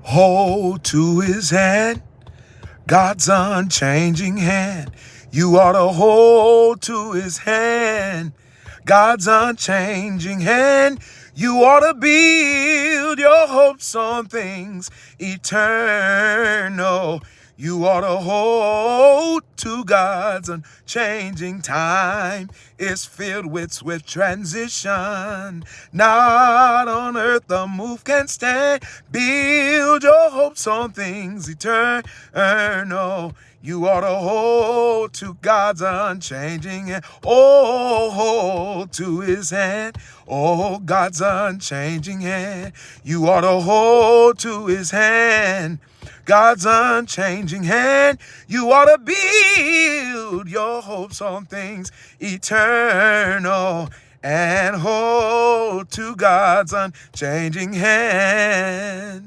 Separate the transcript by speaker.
Speaker 1: Hold to his hand, God's unchanging hand. You ought to hold to his hand, God's unchanging hand. You ought to build your hopes on things eternal. You ought to hold to God's unchanging. Time is filled with swift transition. Not on earth the move can stand. Build your hopes on things eternal. You ought to hold to God's unchanging hand. Oh, hold to his hand. Oh, God's unchanging hand. You ought to hold to his hand. God's unchanging hand. You ought to build your hopes on things eternal and hold to God's unchanging hand.